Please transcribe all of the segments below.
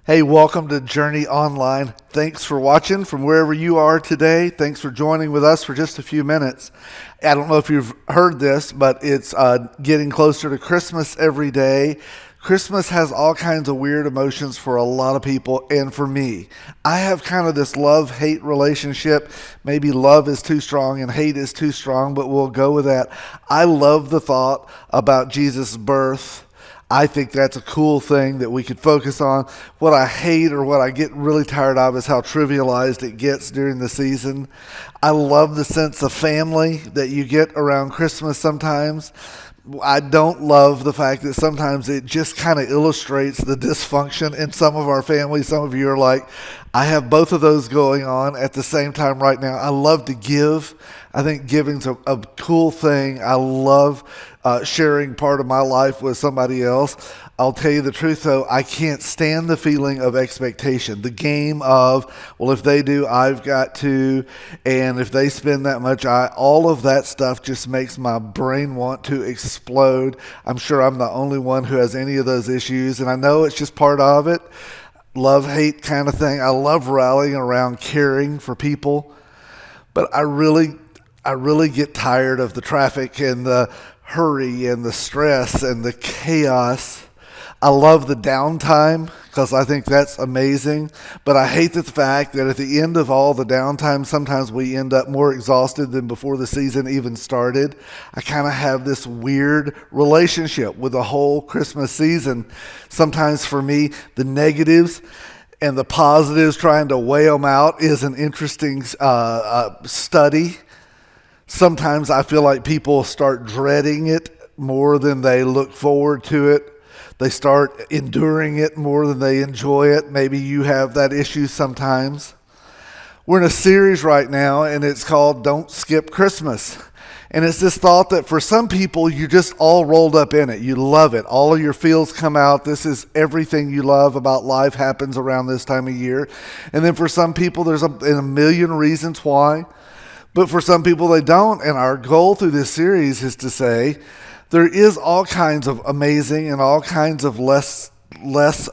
Hey, welcome to Journey Online. Thanks for watching from wherever you are today. Thanks for joining with us for just a few minutes. I don't know if you've heard this, but it's getting closer to Christmas every day. Christmas has all kinds of weird emotions for a lot of people, and for me. I have kind of this love-hate relationship. Maybe love is too strong and hate is too strong, but we'll go with that. I love the thought about Jesus' birth. I think that's a cool thing that we could focus on. What I hate or what I get really tired of is how trivialized it gets during the season. I love the sense of family that you get around Christmas sometimes. I don't love the fact that sometimes it just kind of illustrates the dysfunction in some of our families. Some of you are like, I have both of those going on at the same time right now. I love to give. I think giving's a cool thing. I love sharing part of my life with somebody else. I'll tell you the truth though, I can't stand the feeling of expectation. The game of, well, if they do, I've got to, and if they spend that much, all of that stuff just makes my brain want to explode. I'm sure I'm the only one who has any of those issues, and I know it's just part of it. Love-hate kind of thing. I love rallying around caring for people, but I really get tired of the traffic and the hurry and the stress and the chaos. I love the downtime because I think that's amazing, but I hate the fact that at the end of all the downtime, sometimes we end up more exhausted than before the season even started. I kind of have this weird relationship with the whole Christmas season. Sometimes for me, the negatives and the positives, trying to weigh them out, is an interesting study. Sometimes I feel like people start dreading it more than they look forward to it. They start enduring it more than they enjoy it. Maybe you have that issue sometimes. We're in a series right now, and it's called Don't Skip Christmas. And it's this thought that for some people, you're just all rolled up in it. You love it. All of your feels come out. This is everything you love about life happens around this time of year. And then for some people, there's a million reasons why. But for some people, they don't. And our goal through this series is to say there is all kinds of amazing and all kinds of less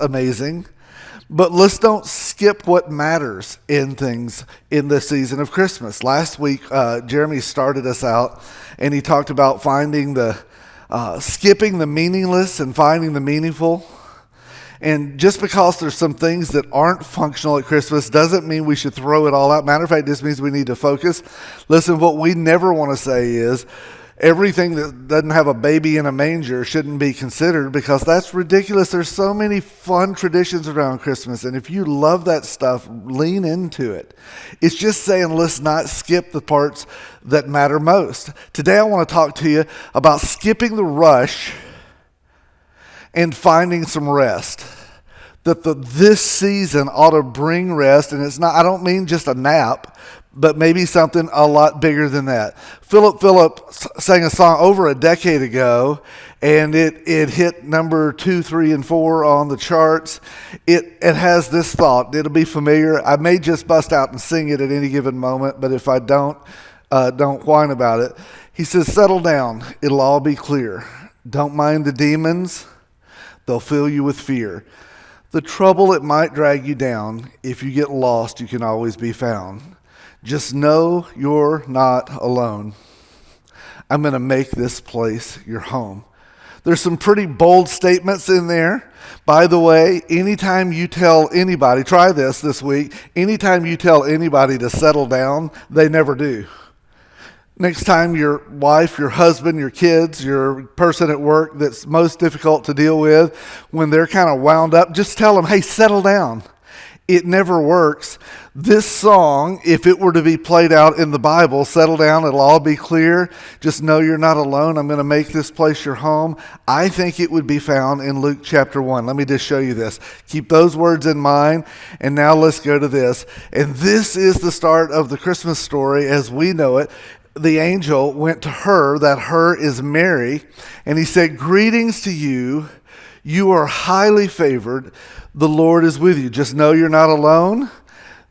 amazing. But let's don't skip what matters in things in the season of Christmas. Last week, Jeremy started us out, and he talked about skipping the meaningless and finding the meaningful. And just because there's some things that aren't functional at Christmas doesn't mean we should throw it all out. Matter of fact, this means we need to focus. Listen, what we never want to say is everything that doesn't have a baby in a manger shouldn't be considered, because that's ridiculous. There's so many fun traditions around Christmas, and if you love that stuff, lean into it. It's just saying let's not skip the parts that matter most. Today I want to talk to you about skipping the rush and finding some rest. That this season ought to bring rest, and it's not, I don't mean just a nap, but maybe something a lot bigger than that. Philip sang a song over a decade ago, and it hit number 2, 3, and 4 on the charts. It has this thought. It'll be familiar. I may just bust out and sing it at any given moment, but if I don't whine about it. He says, settle down. It'll all be clear. Don't mind the demons. They'll fill you with fear. The trouble, it might drag you down. If you get lost, you can always be found. Just know you're not alone. I'm going to make this place your home. There's some pretty bold statements in there. By the way, anytime you tell anybody, try this week, anytime you tell anybody to settle down, they never do. Next time your wife, your husband, your kids, your person at work that's most difficult to deal with, when they're kind of wound up, just tell them, hey, settle down. It never works. This song, if it were to be played out in the Bible, settle down, it'll all be clear. Just know you're not alone. I'm going to make this place your home. I think it would be found in Luke chapter 1. Let me just show you this. Keep those words in mind. And now let's go to this. And this is the start of the Christmas story as we know it. The angel went to her, that her is Mary, and he said, greetings to you. You are highly favored. The Lord is with you. Just know you're not alone.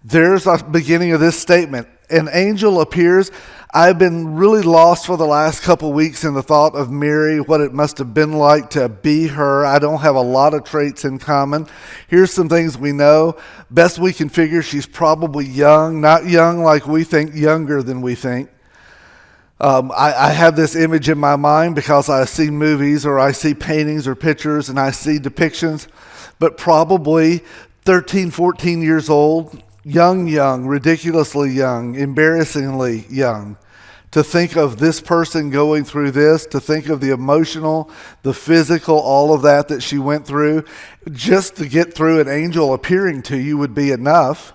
There's a beginning of this statement. An angel appears. I've been really lost for the last couple weeks in the thought of Mary, what it must have been like to be her. I don't have a lot of traits in common. Here's some things we know. Best we can figure, she's probably young, not young like we think, younger than we think. I have this image in my mind because I see movies or I see paintings or pictures and I see depictions, but probably 13, 14 years old, young, ridiculously young, embarrassingly young. To think of this person going through this, to think of the emotional, the physical, all of that she went through, just to get through an angel appearing to you would be enough.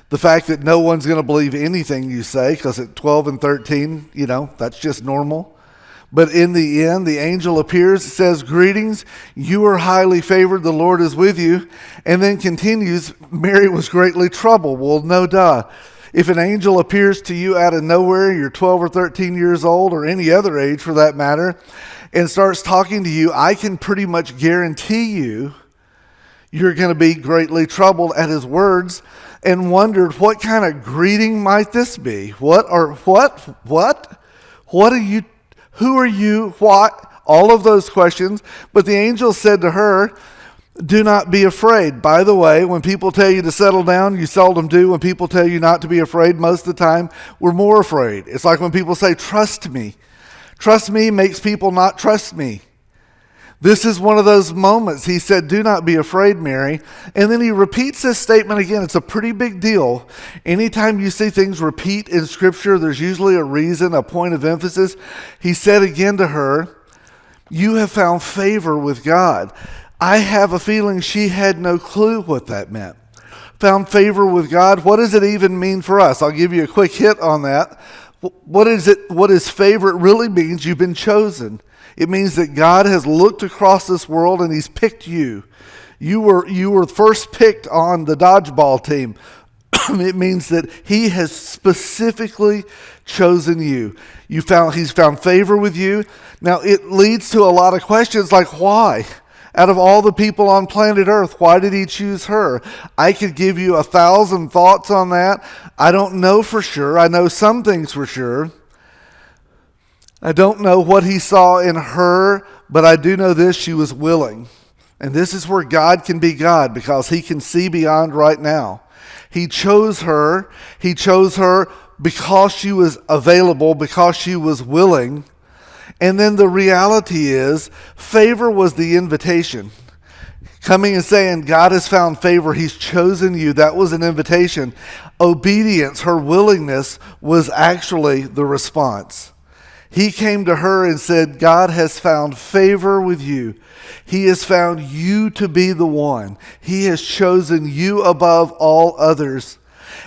The fact that no one's going to believe anything you say, because at 12 and 13, that's just normal. But in the end, the angel appears, says, "Greetings, you are highly favored, the Lord is with you." And then continues, "Mary was greatly troubled." Well, no duh. If an angel appears to you out of nowhere, you're 12 or 13 years old, or any other age for that matter, and starts talking to you, I can pretty much guarantee you're going to be greatly troubled at his words and wondered, what kind of greeting might this be? What are you? Who are you? What? All of those questions. But the angel said to her, "Do not be afraid." By the way, when people tell you to settle down, you seldom do. When people tell you not to be afraid, most of the time, we're more afraid. It's like when people say, "Trust me." Trust me makes people not trust me. This is one of those moments. He said, "Do not be afraid, Mary." And then he repeats this statement again. It's a pretty big deal. Anytime you see things repeat in Scripture, there's usually a reason, a point of emphasis. He said again to her, "You have found favor with God." I have a feeling she had no clue what that meant. Found favor with God. What does it even mean for us? I'll give you a quick hit on that. What is favor? It really means you've been chosen. It means that God has looked across this world and he's picked you. You were first picked on the dodgeball team. It means that he has specifically chosen you. He's found favor with you. Now it leads to a lot of questions like, why? Out of all the people on planet Earth, why did he choose her? I could give you 1,000 thoughts on that. I don't know for sure. I know some things for sure. I don't know what he saw in her, but I do know this: she was willing. And this is where God can be God, because he can see beyond right now. He chose her. He chose her because she was available, because she was willing. And then the reality is, favor was the invitation. Coming and saying, God has found favor, he's chosen you, that was an invitation. Obedience, her willingness, was actually the response. He came to her and said, God has found favor with you. He has found you to be the one. He has chosen you above all others.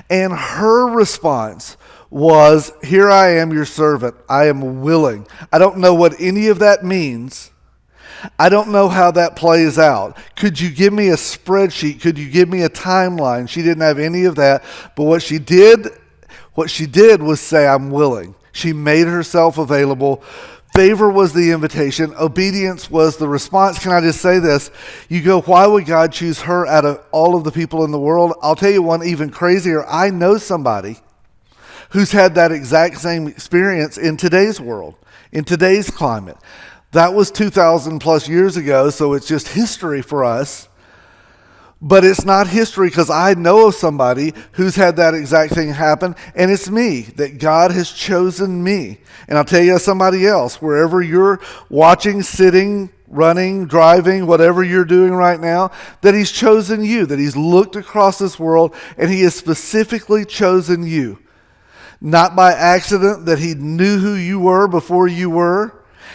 And her response was, "Here I am, your servant. I am willing." I don't know what any of that means. I don't know how that plays out. Could you give me a spreadsheet? Could you give me a timeline? She didn't have any of that. But what she did was say, "I'm willing." She made herself available. Favor was the invitation. Obedience was the response. Can I just say this? You go, why would God choose her out of all of the people in the world? I'll tell you one even crazier. I know somebody who's had that exact same experience in today's world, in today's climate. That was 2,000 plus years ago, so it's just history for us. But it's not history, because I know of somebody who's had that exact thing happen, and it's me, that God has chosen me. And I'll tell you somebody else, wherever you're watching, sitting, running, driving, whatever you're doing right now, that he's chosen you, that he's looked across this world and he has specifically chosen you. Not by accident, that he knew who you were before you were.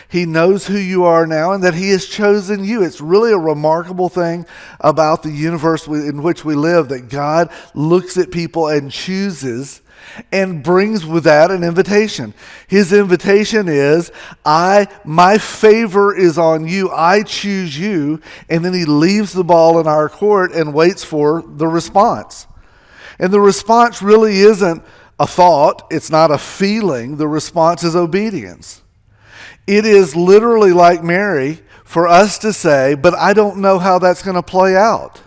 He knows who you are now, and that he has chosen you. It's really a remarkable thing about the universe in which we live, that God looks at people and chooses and brings with that an invitation. His invitation is, my favor is on you. I choose you. And then he leaves the ball in our court and waits for the response. And the response really isn't a thought. It's not a feeling. The response is obedience. It is literally like Mary for us to say, but I don't know how that's going to play out.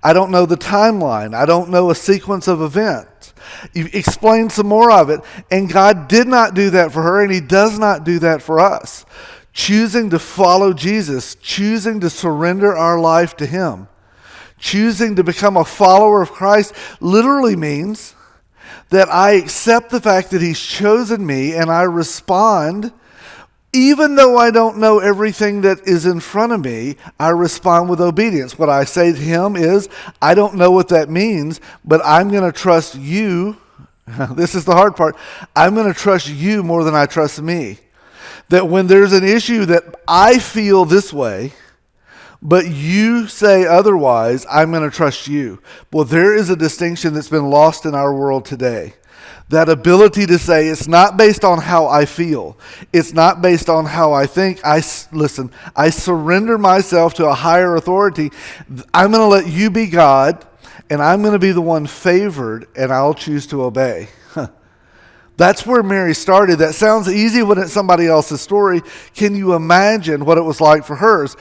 I don't know the timeline. I don't know a sequence of events. You explain some more of it. And God did not do that for her, and he does not do that for us. Choosing to follow Jesus, choosing to surrender our life to him, choosing to become a follower of Christ literally means that I accept the fact that he's chosen me and I respond. Even though I don't know everything that is in front of me, I respond with obedience. What I say to him is, I don't know what that means, but I'm going to trust you. This is the hard part. I'm going to trust you more than I trust me. That when there's an issue that I feel this way, but you say otherwise, I'm going to trust you. Well, there is a distinction that's been lost in our world today. That ability to say, it's not based on how I feel. It's not based on how I think. I surrender myself to a higher authority. I'm going to let you be God, and I'm going to be the one favored, and I'll choose to obey. That's where Mary started. That sounds easy when it's somebody else's story. Can you imagine what it was like for hers?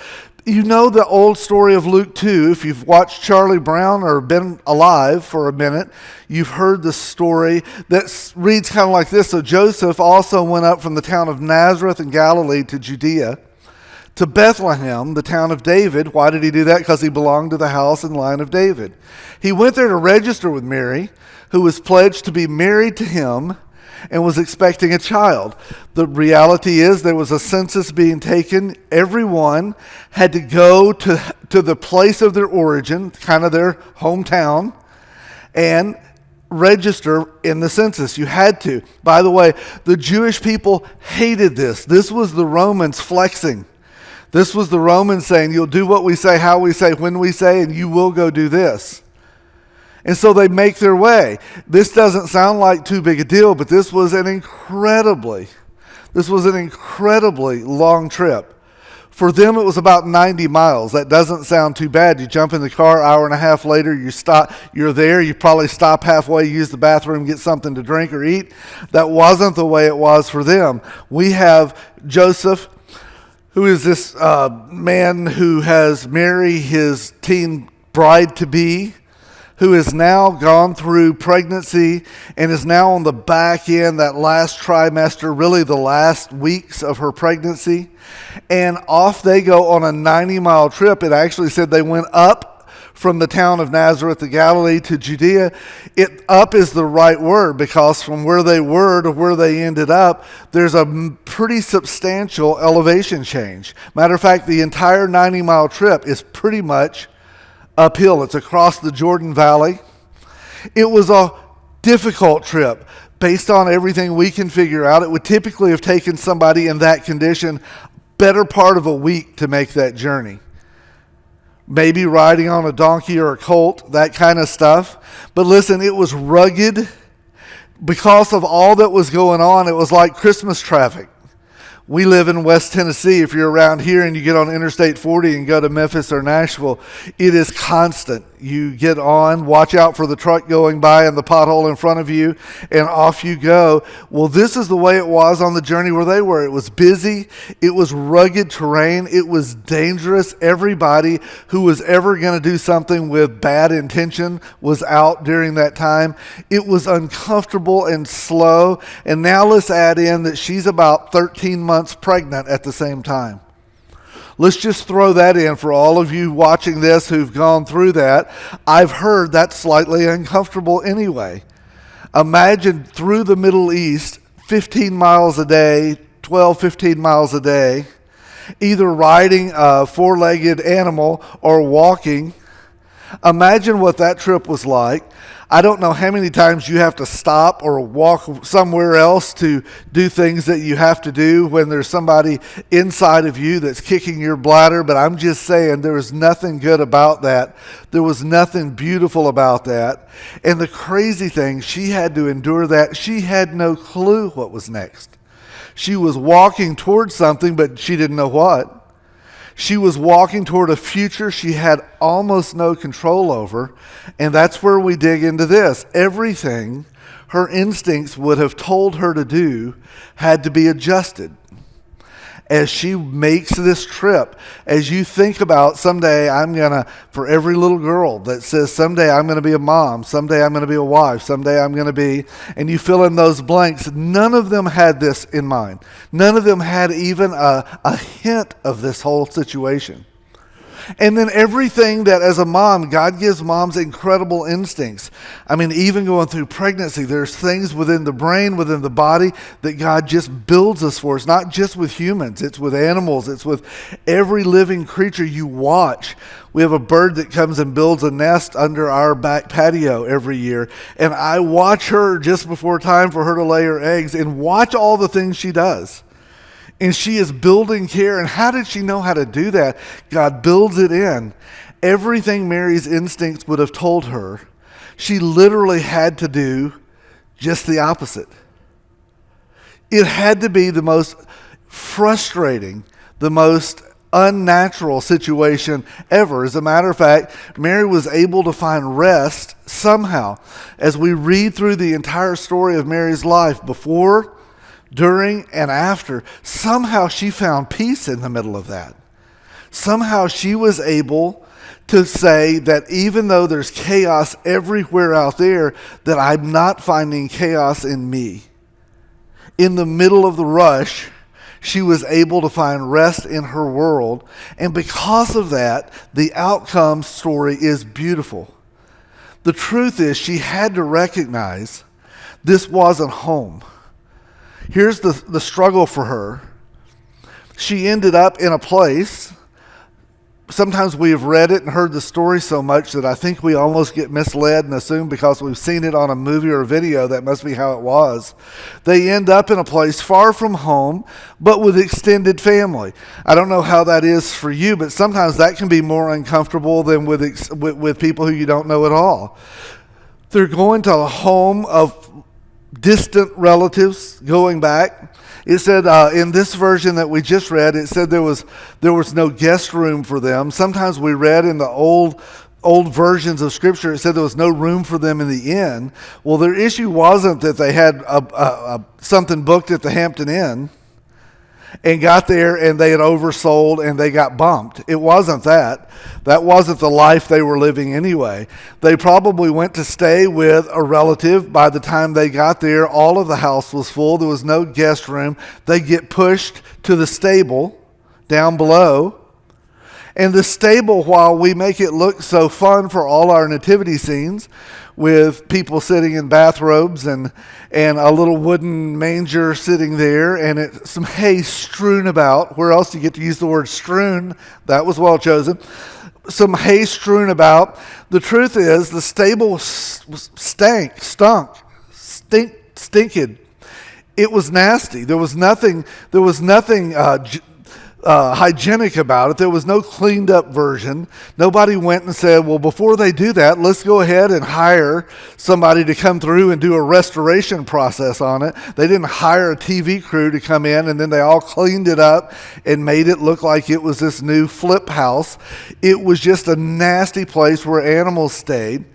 You know the old story of Luke 2. If you've watched Charlie Brown or been alive for a minute, you've heard the story that reads kind of like this. So Joseph also went up from the town of Nazareth in Galilee to Judea, to Bethlehem, the town of David. Why did he do that? Because he belonged to the house and line of David. He went there to register with Mary, who was pledged to be married to him and was expecting a child. The reality is there was a census being taken. Everyone had to go to the place of their origin, kind of their hometown, and register in the census. You had to. By the way, the Jewish people hated this. This was the Romans flexing. This was the Romans saying, you'll do what we say, how we say, when we say, and you will go do this. And so they make their way. This doesn't sound like too big a deal, but this was an incredibly long trip. For them, it was about 90 miles. That doesn't sound too bad. You jump in the car, hour and a half later, you stop. You're there. You probably stop halfway, use the bathroom, get something to drink or eat. That wasn't the way it was for them. We have Joseph, who is this man who has married his teen bride-to-be, who has now gone through pregnancy and is now on the back end, that last trimester, really the last weeks of her pregnancy. And off they go on a 90-mile trip. It actually said they went up from the town of Nazareth to Galilee to Judea. Up is the right word, because from where they were to where they ended up, there's a pretty substantial elevation change. Matter of fact, the entire 90-mile trip is pretty much uphill. It's across the Jordan Valley. It was a difficult trip. Based on everything we can figure out, it would typically have taken somebody in that condition better part of a week to make that journey. Maybe riding on a donkey or a colt, that kind of stuff. But listen, it was rugged. Because of all that was going on, it was like Christmas traffic. We live in West Tennessee. If you're around here and you get on Interstate 40 and go to Memphis or Nashville, it is constant. You get on, watch out for the truck going by and the pothole in front of you, and off you go. Well, this is the way it was on the journey where they were. It was busy. It was rugged terrain. It was dangerous. Everybody who was ever going to do something with bad intention was out during that time. It was uncomfortable and slow. And now let's add in that she's about 13 months pregnant at the same time. Let's just throw that in for all of you watching this who've gone through that. I've heard that's slightly uncomfortable anyway. Imagine through the Middle East, 15 miles a day, 15 miles a day, either riding a four-legged animal or walking. Imagine what that trip was like. I don't know how many times you have to stop or walk somewhere else to do things that you have to do when there's somebody inside of you that's kicking your bladder, but I'm just saying there was nothing good about that. There was nothing beautiful about that. And the crazy thing, she had to endure that. She had no clue what was next. She was walking towards something, but she didn't know what. She was walking toward a future she had almost no control over, and that's where we dig into this. Everything her instincts would have told her to do had to be adjusted. as she makes this trip, as you think about someday for every little girl that says someday I'm going to be a mom, someday I'm going to be a wife, someday I'm going to be, and you fill in those blanks, none of them had this in mind. None of them had even a hint of this whole situation. And then everything that as a mom, God gives moms incredible instincts. I mean, even going through pregnancy, there's things within the brain, within the body that God just builds us for. It's not just with humans, it's with animals, it's with every living creature you watch. We have a bird that comes and builds a nest under our back patio every year. And I watch her just before time for her to lay her eggs and watch all the things she does. And she is building care. And how did she know how to do that? God builds it in. Everything Mary's instincts would have told her, she literally had to do just the opposite. It had to be the most frustrating, the most unnatural situation ever. As a matter of fact, Mary was able to find rest somehow. As we read through the entire story of Mary's life, before, during, and after, somehow she found peace in the middle of that. Somehow she was able to say that even though there's chaos everywhere out there, that I'm not finding chaos in me. In the middle of the rush, she was able to find rest in her world. And because of that, the outcome story is beautiful. The truth is, she had to recognize this wasn't home. Here's the struggle for her. She ended up in a place. Sometimes we have read it and heard the story so much that I think we almost get misled and assume because we've seen it on a movie or a video that must be how it was. They end up in a place far from home, but with extended family. I don't know how that is for you, but sometimes that can be more uncomfortable than with people who you don't know at all. They're going to a home of distant relatives going back. It said in this version that we just read, it said there was no guest room for them. Sometimes we read in the old versions of Scripture, it said there was no room for them in the inn. Well, their issue wasn't that they had something booked at the Hampton Inn and got there and they had oversold and they got bumped. It wasn't that. That wasn't the life they were living anyway. They probably went to stay with a relative. By the time they got there, all of the house was full. There was no guest room. They get pushed to the stable down below. And the stable, while we make it look so fun for all our nativity scenes, with people sitting in bathrobes and a little wooden manger sitting there and some hay strewn about. Where else do you get to use the word strewn? That was well chosen. Some hay strewn about. The truth is, the stable stunk. It was nasty. There was nothing hygienic about it. There was no cleaned up version. Nobody went and said, well, before they do that, let's go ahead and hire somebody to come through and do a restoration process on it. They didn't hire a TV crew to come in and then they all cleaned it up and made it look like it was this new flip house. It was just a nasty place where animals stayed,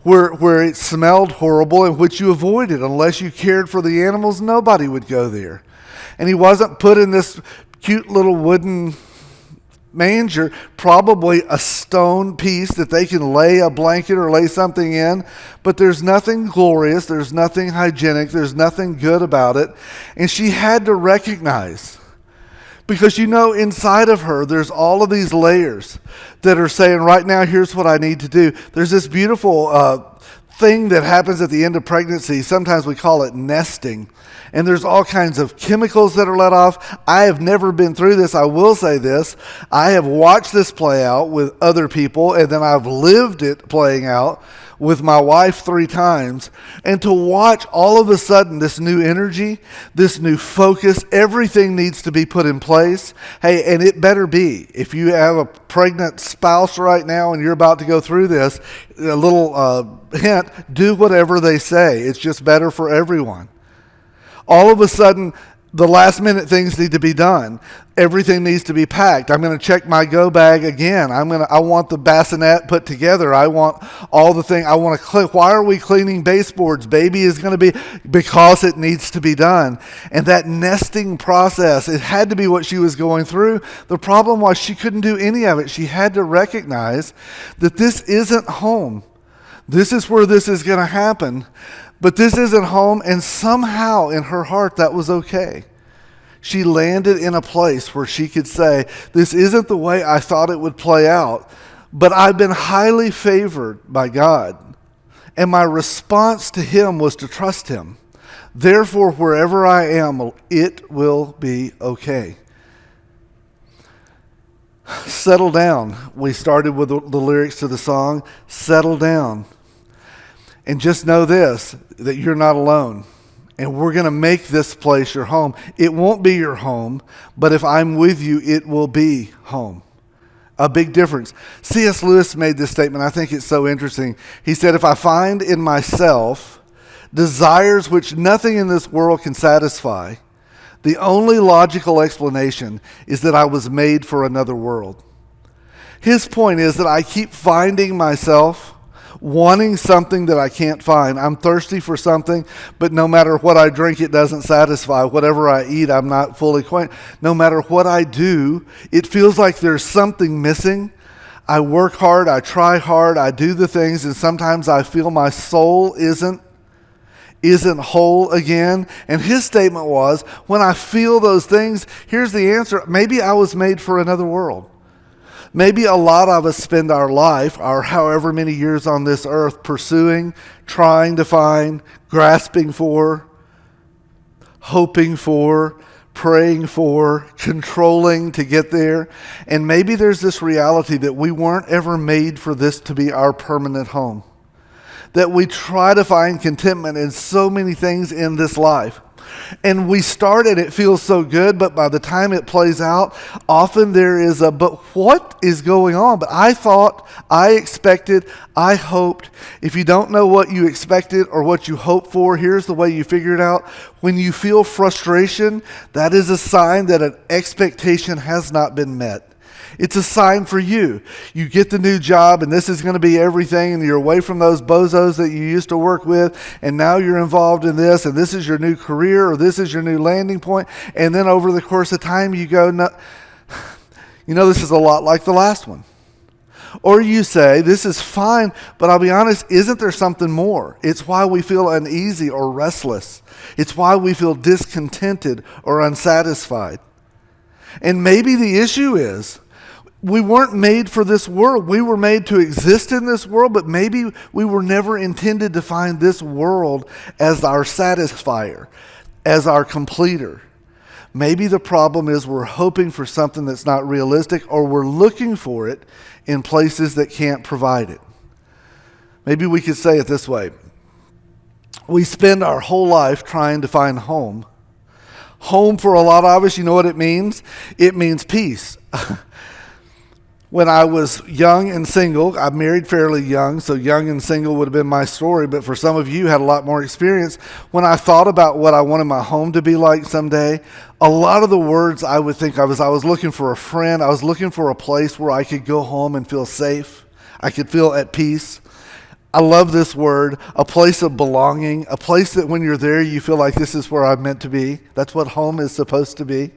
where it smelled horrible and which you avoided. Unless you cared for the animals, nobody would go there. And he wasn't put in this cute little wooden manger, probably a stone piece that they can lay a blanket or lay something in, but there's nothing glorious, there's nothing hygienic, there's nothing good about it. And she had to recognize, because inside of her there's all of these layers that are saying, right now, here's what I need to do. There's this beautiful thing that happens at the end of pregnancy. Sometimes we call it nesting. And there's all kinds of chemicals that are let off. I have never been through this. I will say this. I have watched this play out with other people, and then I've lived it playing out with my wife 3 times. And to watch all of a sudden this new energy, this new focus, everything needs to be put in place. Hey, and it better be. If you have a pregnant spouse right now and you're about to go through this, a little hint, do whatever they say. It's just better for everyone. All of a sudden, The last minute things need to be done. Everything needs to be packed. I'm going to check my go bag again. I want the bassinet put together. I want all the thing. I want to clean. Why are we cleaning baseboards? Baby is going to be, because it needs to be done. And that nesting process, it had to be what she was going through. The problem was she couldn't do any of it. She had to recognize that this isn't home. This is where this is going to happen. But this isn't home, and somehow in her heart that was okay. She landed in a place where she could say, this isn't the way I thought it would play out, but I've been highly favored by God. And my response to him was to trust him. Therefore, wherever I am, it will be okay. Settle down. We started with the lyrics to the song, settle down. And just know this, that you're not alone. And we're going to make this place your home. It won't be your home, but if I'm with you, it will be home. A big difference. C.S. Lewis made this statement. I think it's so interesting. He said, if I find in myself desires which nothing in this world can satisfy, the only logical explanation is that I was made for another world. His point is that I keep finding myself wanting something that I can't find. I'm thirsty for something, but no matter what I drink, it doesn't satisfy. Whatever I eat, I'm not fully acquainted. No matter what I do, it feels like there's something missing. I work hard, I try hard, I do the things, and sometimes I feel my soul isn't whole again. And his statement was, when I feel those things, here's the answer. Maybe I was made for another world. Maybe a lot of us spend our life, our however many years on this earth, pursuing, trying to find, grasping for, hoping for, praying for, controlling to get there. And maybe there's this reality that we weren't ever made for this to be our permanent home. That we try to find contentment in so many things in this life. And we start and it feels so good, but by the time it plays out, often there is but what is going on? But I thought, I expected, I hoped. If you don't know what you expected or what you hoped for, here's the way you figure it out. When you feel frustration, that is a sign that an expectation has not been met. It's a sign for you. You get the new job and this is going to be everything, and you're away from those bozos that you used to work with, and now you're involved in this, and this is your new career, or this is your new landing point. And then over the course of time you go, no, this is a lot like the last one. Or you say, this is fine, but I'll be honest, isn't there something more? It's why we feel uneasy or restless. It's why we feel discontented or unsatisfied. And maybe the issue is, we weren't made for this world. We were made to exist in this world, but maybe we were never intended to find this world as our satisfier, as our completer. Maybe the problem is we're hoping for something that's not realistic, or we're looking for it in places that can't provide it. Maybe we could say it this way. We spend our whole life trying to find home. Home for a lot of us, you know what it means? It means peace. When I was young and single, I married fairly young, so young and single would have been my story, but for some of you had a lot more experience. When I thought about what I wanted my home to be like someday, a lot of the words I would think of is I was looking for a friend, I was looking for a place where I could go home and feel safe, I could feel at peace. I love this word, a place of belonging, a place that when you're there you feel like this is where I'm meant to be. That's what home is supposed to be.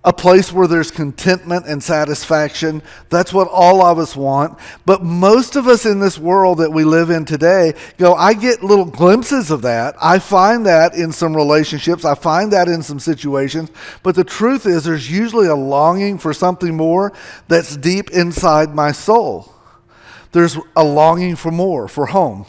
A place where there's contentment and satisfaction. That's what all of us want. But most of us in this world that we live in today go, I get little glimpses of that. I find that in some relationships. I find that in some situations. But the truth is there's usually a longing for something more that's deep inside my soul. There's a longing for more, for home.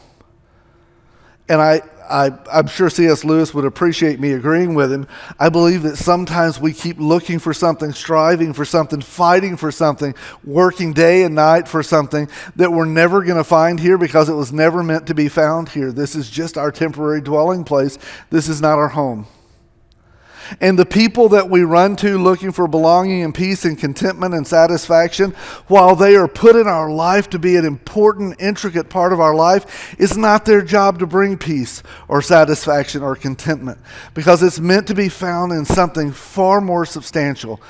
And I'm sure C.S. Lewis would appreciate me agreeing with him. I believe that sometimes we keep looking for something, striving for something, fighting for something, working day and night for something that we're never going to find here because it was never meant to be found here. This is just our temporary dwelling place. This is not our home. And the people that we run to looking for belonging and peace and contentment and satisfaction, while they are put in our life to be an important, intricate part of our life, it's not their job to bring peace or satisfaction or contentment, because it's meant to be found in something far more substantial.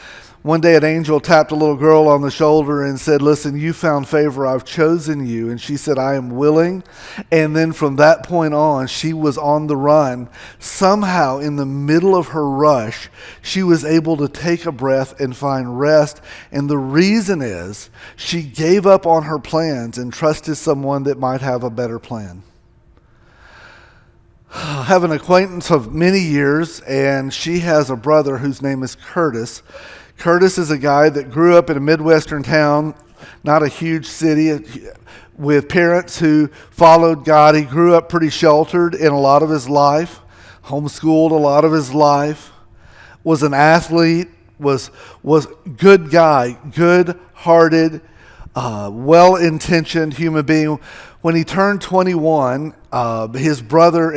One day an angel tapped a little girl on the shoulder and said, "Listen, you found favor. I've chosen you." And she said, "I am willing." And then from that point on, she was on the run. Somehow, in the middle of her rush, she was able to take a breath and find rest. And the reason is she gave up on her plans and trusted someone that might have a better plan. I have an acquaintance of many years, and she has a brother whose name is Curtis. Curtis is a guy that grew up in a Midwestern town, not a huge city, with parents who followed God. He grew up pretty sheltered in a lot of his life, homeschooled a lot of his life, was an athlete, was good guy, good-hearted, well-intentioned human being. When he turned 21, his brother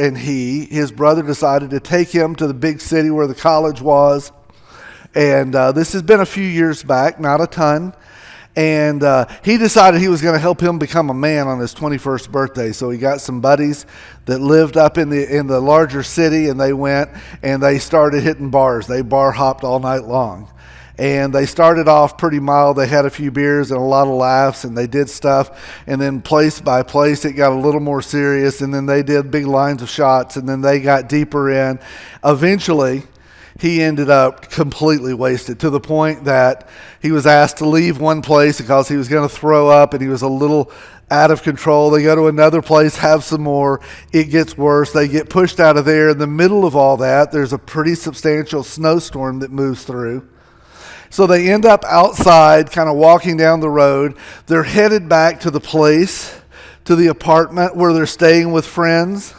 decided to take him to the big city where the college was. And this has been a few years back, not a ton. And he decided he was going to help him become a man on his 21st birthday. So he got some buddies that lived up in the larger city, and they went and they started hitting bars. They bar hopped all night long. And they started off pretty mild. They had a few beers and a lot of laughs, and they did stuff. And then place by place, it got a little more serious. And then they did big lines of shots, and then they got deeper in. Eventually, he ended up completely wasted, to the point that he was asked to leave one place because he was going to throw up and he was a little out of control. They go to another place, have some more. It gets worse. They get pushed out of there. In the middle of all that, there's a pretty substantial snowstorm that moves through. So they end up outside, kind of walking down the road. They're headed back to the place, to the apartment where they're staying with friends.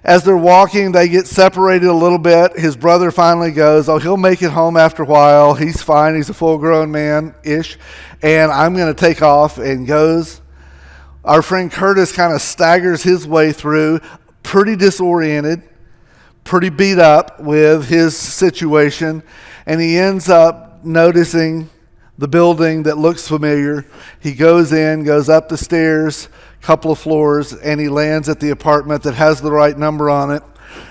As they're walking, they get separated a little bit. His brother finally goes, "Oh, he'll make it home after a while. He's fine. He's a full-grown man-ish. And I'm going to take off," and goes. Our friend Curtis kind of staggers his way through, pretty disoriented, pretty beat up with his situation. And he ends up noticing the building that looks familiar. He goes in, goes up the stairs, couple of floors, and he lands at the apartment that has the right number on it,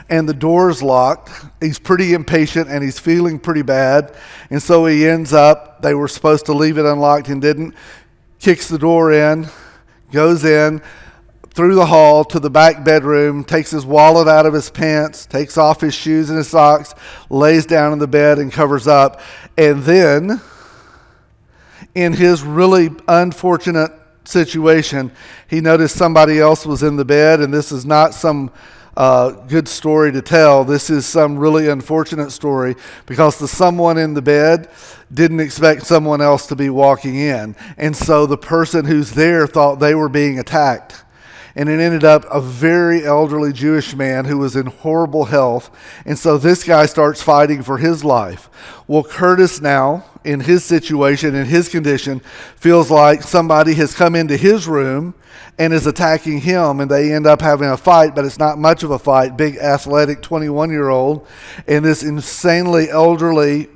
and the door's locked. He's pretty impatient and he's feeling pretty bad, and so he ends up, they were supposed to leave it unlocked and didn't, kicks the door in, goes in through the hall to the back bedroom, takes his wallet out of his pants, takes off his shoes and his socks, lays down in the bed and covers up. And then, in his really unfortunate situation, he noticed somebody else was in the bed, and this is not some good story to tell. This is some really unfortunate story, because the someone in the bed didn't expect someone else to be walking in, and so the person who's there thought they were being attacked. And it ended up a very elderly Jewish man who was in horrible health. And so this guy starts fighting for his life. Well, Curtis now, in his situation, in his condition, feels like somebody has come into his room and is attacking him, and they end up having a fight, but it's not much of a fight. Big, athletic 21-year-old and this insanely elderly,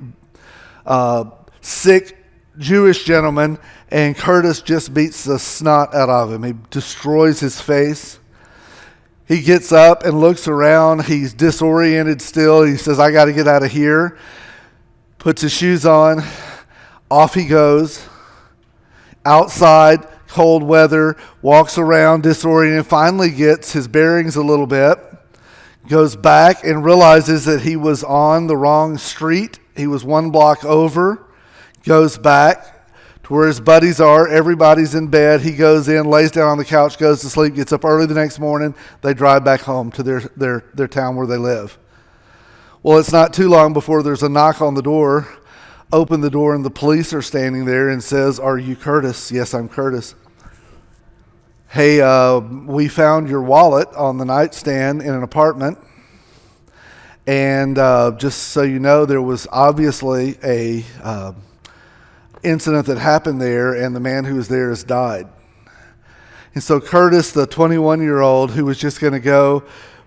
sick Jewish gentleman, and Curtis just beats the snot out of him. He destroys his face. He gets up and looks around. He's disoriented still. He says, "I got to get out of here." Puts his shoes on. Off he goes. Outside, cold weather, walks around disoriented, finally gets his bearings a little bit, goes back and realizes that he was on the wrong street. He was one block over. Goes back to where his buddies are. Everybody's in bed. He goes in, lays down on the couch, goes to sleep, gets up early the next morning. They drive back home to their town where they live. Well, it's not too long before there's a knock on the door. Open the door, and the police are standing there, and says, "Are you Curtis?" "Yes, I'm Curtis." "Hey, we found your wallet on the nightstand in an apartment. And just so you know, there was obviously a incident that happened there, and the man who was there has died." And so Curtis, the 21-year-old who was just going to go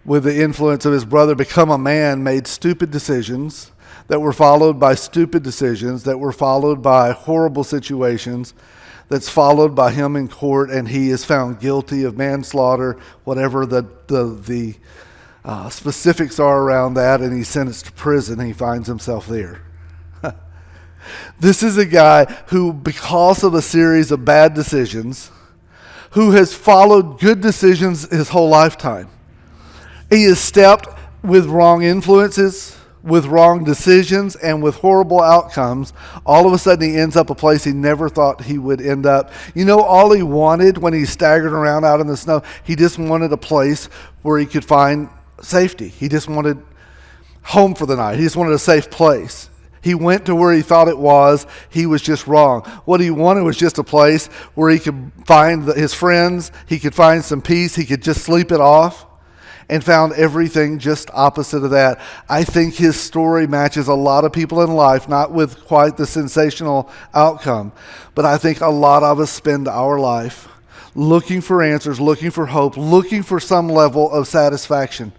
with the influence of his brother, become a man, made stupid decisions that were followed by stupid decisions, that were followed by horrible situations, that's followed by him in court, and he is found guilty of manslaughter, whatever the specifics are around that, and he's sentenced to prison, and he finds himself there. This is a guy who, because of a series of bad decisions, who has followed good decisions his whole lifetime. He has stepped with wrong influences, with wrong decisions, and with horrible outcomes. All of a sudden he ends up a place he never thought he would end up. You know, all he wanted when he staggered around out in the snow, he just wanted a place where he could find safety. He just wanted home for the night. He just wanted a safe place. He went to where he thought it was. He was just wrong. What he wanted was just a place where he could find his friends. He could find some peace. He could just sleep it off, and found everything just opposite of that. I think his story matches a lot of people in life, not with quite the sensational outcome, but I think a lot of us spend our life looking for answers, looking for hope, looking for some level of satisfaction,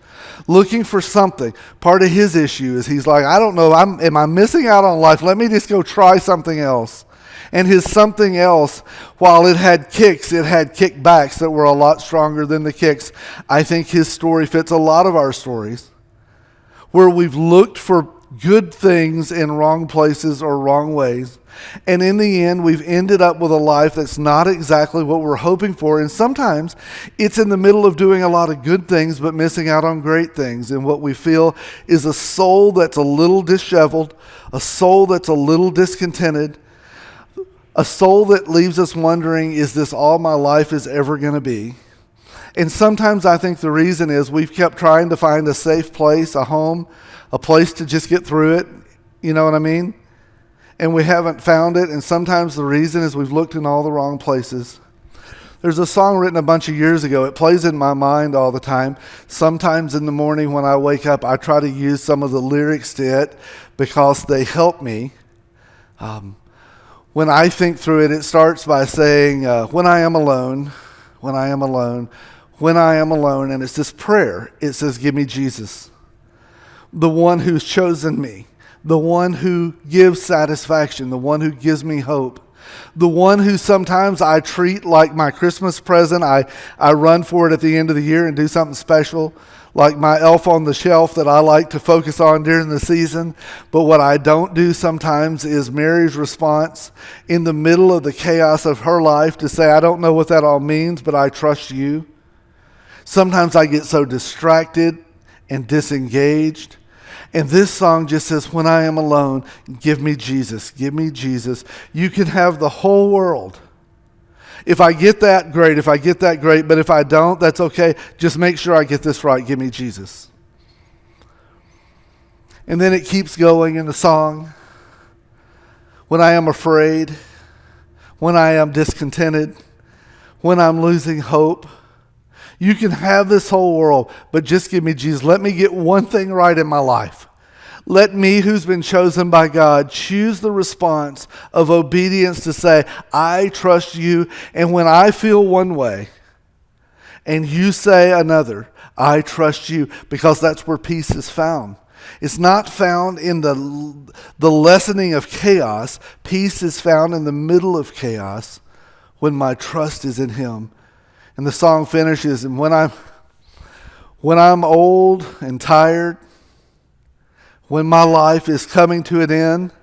looking for something. Part of his issue is he's like, I don't know, am I missing out on life? Let me just go try something else. And his something else, while it had kicks, it had kickbacks that were a lot stronger than the kicks. I think his story fits a lot of our stories, where we've looked for good things in wrong places or wrong ways. And in the end, we've ended up with a life that's not exactly what we're hoping for. And sometimes it's in the middle of doing a lot of good things, but missing out on great things. And what we feel is a soul that's a little disheveled, a soul that's a little discontented, a soul that leaves us wondering, is this all my life is ever going to be? And sometimes I think the reason is we've kept trying to find a safe place, a home, a place to just get through it. You know what I mean? And we haven't found it. And sometimes the reason is we've looked in all the wrong places. There's a song written a bunch of years ago. It plays in my mind all the time. Sometimes in the morning when I wake up, I try to use some of the lyrics to it because they help me. When I think through it, it starts by saying, when I am alone, when I am alone, when I am alone. And it's this prayer. It says, give me Jesus, the one who's chosen me, the one who gives satisfaction, the one who gives me hope, the one who sometimes I treat like my Christmas present. I run for it at the end of the year and do something special, like my elf on the shelf that I like to focus on during the season. But what I don't do sometimes is Mary's response in the middle of the chaos of her life to say, I don't know what that all means, but I trust you. Sometimes I get so distracted and disengaged. And this song just says, when I am alone, give me Jesus, give me Jesus. You can have the whole world. If I get that, great. If I get that, great. But if I don't, that's okay. Just make sure I get this right. Give me Jesus. And then it keeps going in the song. When I am afraid, when I am discontented, when I'm losing hope, you can have this whole world, but just give me Jesus. Let me get one thing right in my life. Let me, who's been chosen by God, choose the response of obedience to say, I trust you. And when I feel one way and you say another, I trust you, because that's where peace is found. It's not found in the lessening of chaos. Peace is found in the middle of chaos when my trust is in him. And the song finishes, and when I'm old and tired, when my life is coming to an end,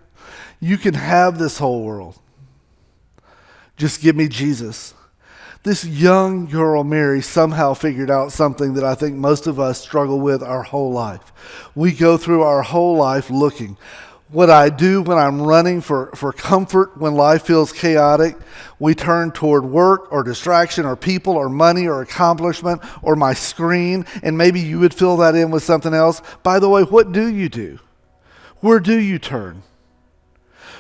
you can have this whole world. Just give me Jesus. This young girl, Mary, somehow figured out something that I think most of us struggle with our whole life. We go through our whole life looking. What I do when I'm running for comfort, when life feels chaotic, we turn toward work or distraction or people or money or accomplishment or my screen, and maybe you would fill that in with something else. By the way, what do you do? Where do you turn?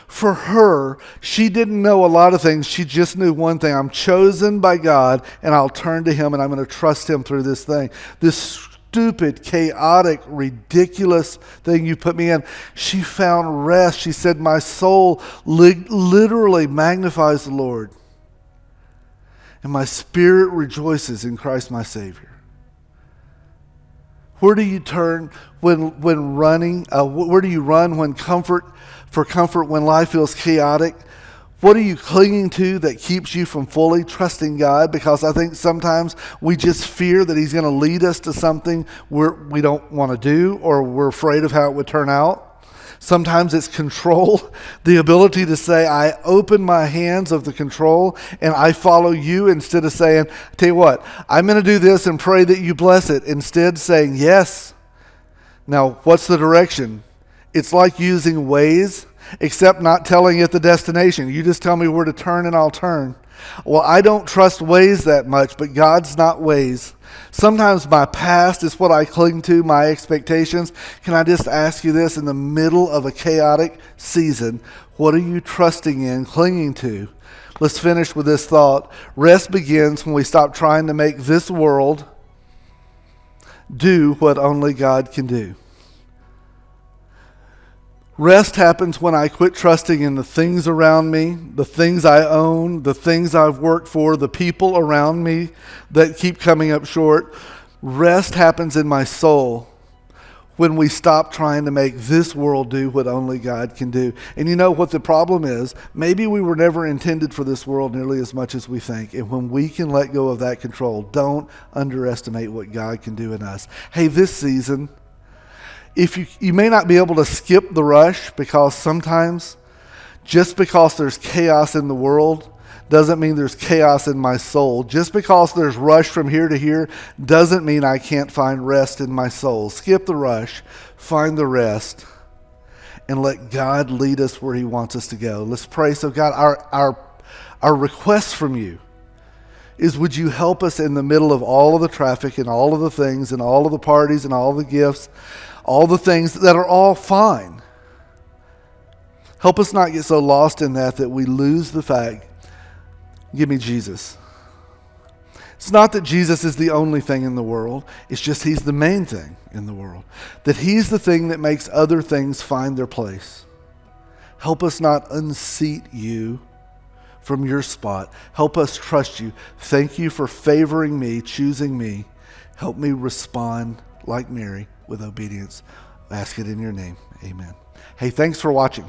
For her, she didn't know a lot of things. She just knew one thing. I'm chosen by God, and I'll turn to him, and I'm going to trust him through this thing. This stupid, chaotic, ridiculous thing you put me in. She found rest. She said, my soul literally magnifies the Lord, and my spirit rejoices in Christ my Savior. Where do you turn when running? Where do you run when comfort when life feels chaotic? What are you clinging to that keeps you from fully trusting God? Because I think sometimes we just fear that He's going to lead us to something we don't want to do, or we're afraid of how it would turn out. Sometimes it's control, the ability to say, I open my hands of the control and I follow you, instead of saying, tell you what, I'm going to do this and pray that you bless it. Instead saying, yes. Now, what's the direction? It's like using Waze, except not telling it the destination. You just tell me where to turn and I'll turn. Well, I don't trust Waze that much, but God's not Waze. Sometimes my past is what I cling to, my expectations. Can I just ask you this, in the middle of a chaotic season, what are you trusting in, clinging to? Let's finish with this thought. Rest begins when we stop trying to make this world do what only God can do. Rest happens when I quit trusting in the things around me, the things I own, the things I've worked for, the people around me that keep coming up short. Rest happens in my soul when we stop trying to make this world do what only God can do. And you know what the problem is? Maybe we were never intended for this world nearly as much as we think. And when we can let go of that control, don't underestimate what God can do in us. Hey, this season, if you may not be able to skip the rush, because sometimes just because there's chaos in the world doesn't mean there's chaos in my soul. Just because there's rush from here to here doesn't mean I can't find rest in my soul. Skip the rush, find the rest, and let God lead us where He wants us to go. Let's pray. So God, our request from you is, would you help us in the middle of all of the traffic and all of the things and all of the parties and all the gifts, all the things that are all fine. Help us not get so lost in that we lose the fact, give me Jesus. It's not that Jesus is the only thing in the world. It's just He's the main thing in the world. That He's the thing that makes other things find their place. Help us not unseat you from your spot. Help us trust you. Thank you for favoring me, choosing me. Help me respond like Mary with obedience. I ask it in your name. Amen. Hey, thanks for watching.